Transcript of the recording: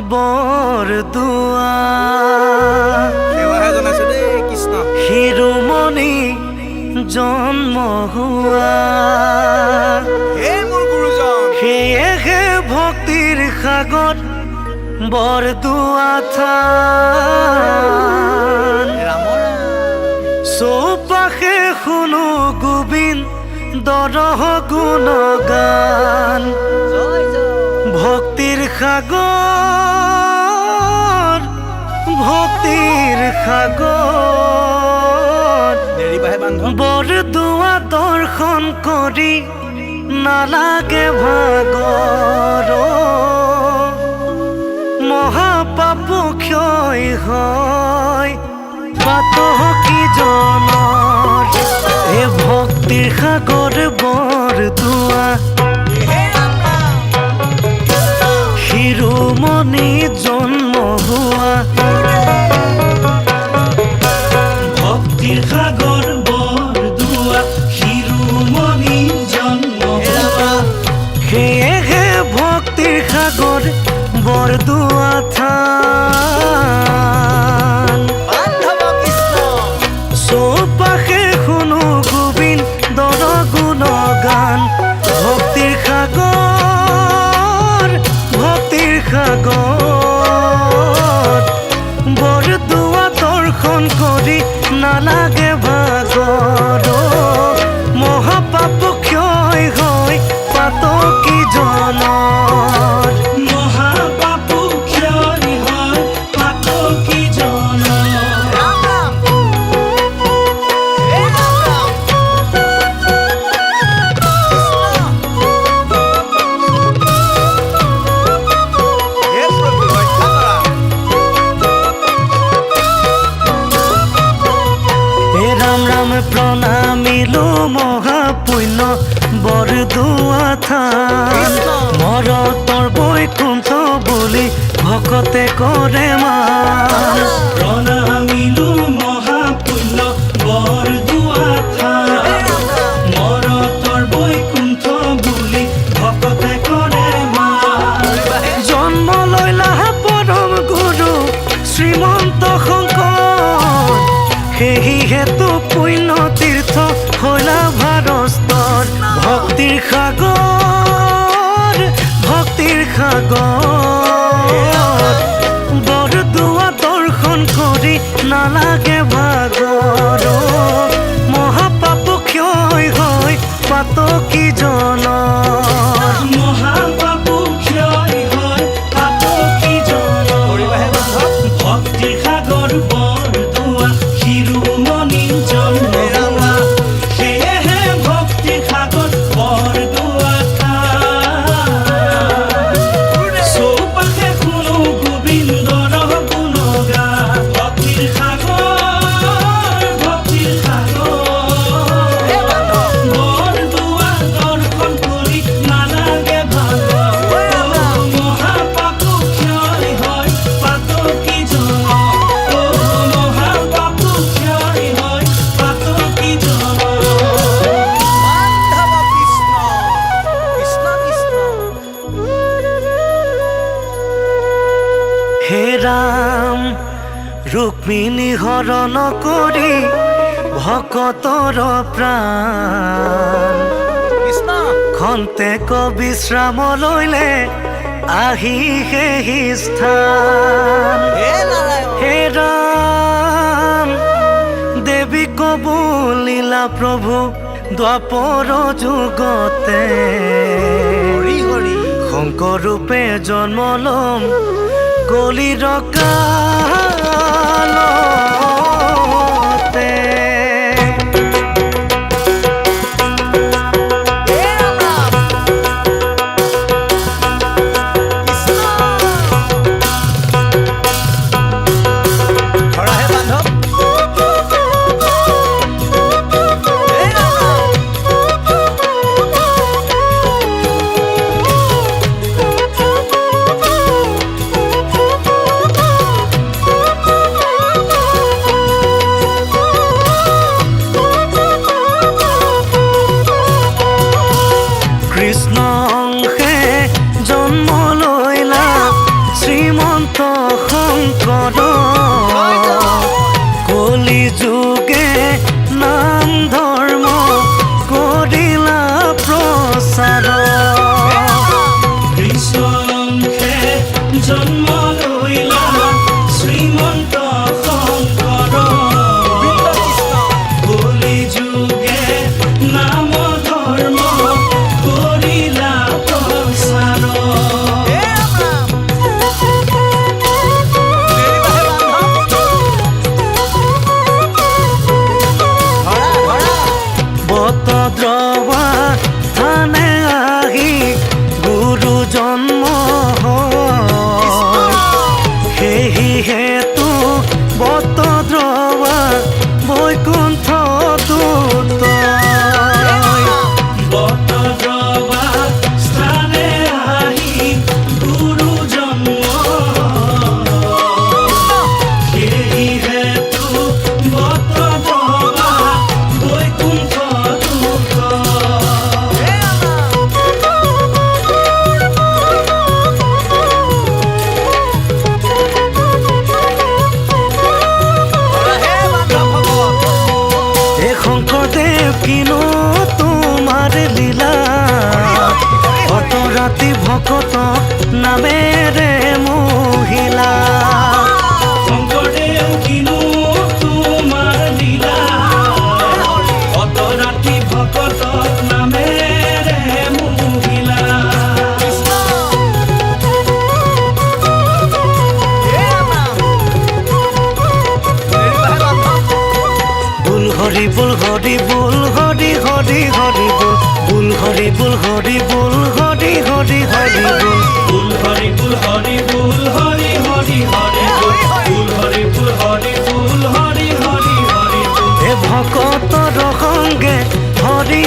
বৰদোৱা শিৰোমণি জন্ম হোৱা সেয়েহে ভক্তিৰ সাগৰ বৰদোৱা থান চৌপাশে শুনো গোবিন্দৰ গুণগান ভক্তিৰ সাগৰ বৰদোৱা দৰ্শন কৰি নালাগে ভাগৰ মহাপাপ ক্ষয় হয় পাতকি জনৰ হে ভক্তিৰ সাগৰ বৰদোৱা শিৰোমণি জন্ম হোৱা ভক্তিৰ সাগৰ বৰদোৱা শিৰোমণি জন্ম হোৱা সেয়েহে ভক্তিৰ সাগৰ বৰদোৱা থান চৌপাশে শুনো গোবিন্দৰ গুণগান ভক্তিৰ সাগৰ বৰদোৱা দৰ্শন কৰি নালাগে ভাগৰ মহাপাপ ক্ষয় হয় পাতকি জনৰ মহাপাপ ক্ষয় হয় পাতকি জনৰ ৰাম ৰাম প্ৰণামিলো মহাপুণ্য বৰদোৱা থান মৰতৰ বৈকুণ্ঠ বুলি ভকতে কৰে মান প্ৰণামিলো মহাপুণ্য বৰদোৱা থান মৰতৰ বৈকুণ্ঠ বুলি ভকতে কৰে মান জন্ম লৈলা পৰম গুৰু শ্ৰীমন্ত শংকৰ সেই হেতু পুণ্য তীৰ্থ হলা ভাৰস্তৰ ভক্তিৰ সাগৰ বৰদোৱা দৰ্শন কৰি নালাগে ভাগৰ মহাপাপ ক্ষয় হয় পাতকি জনৰ মহাপাপ ক্ষয় হয় পাতকি জনৰ ভক্তিৰ সাগৰ বৰদোৱা শিৰোমণি জন্ম হোৱা সেয়েহে ভক্তিৰ সাগৰ বৰদোৱা থান চৌপাশে শুনো গোবিন্দৰ গুণগান ভক্তিৰ সাগৰ বৰদোৱা দৰ্শন কৰি নালাগে ভাগৰ মহাপাপ ক্ষয় হয় পাতকি হে ৰাম ৰুক্মিণী হৰণ কৰি ভকতৰ প্ৰাণ খন্তেক বিশ্ৰাম লৈলে আহি সেই স্থান হে ৰাম দেৱী কবুলিলা প্ৰভু দ্বাপৰ যুগতে শংকৰ ৰূপে জন্ম লম কলিৰ কালতে কিনো তোমাৰ লীলা কত ৰাতি ভকত নামেৰে মহিলা শংকৰদেৱ কিনো তোমাৰ লীলা কত ৰাতি ভকত নামেৰে মহিলা বুল হৰি বুল হৰি বুল হৰি হৰি হৰি বুল বুল হৰি বুল হৰি বুল হৰি হৰি হৰি বুল বুল হৰি বুল হৰি বুল হৰি হৰি হৰি বুল হৰি বুল হৰি বুল হৰি হৰি হৰি এ ভকতৰ সংগে হৰি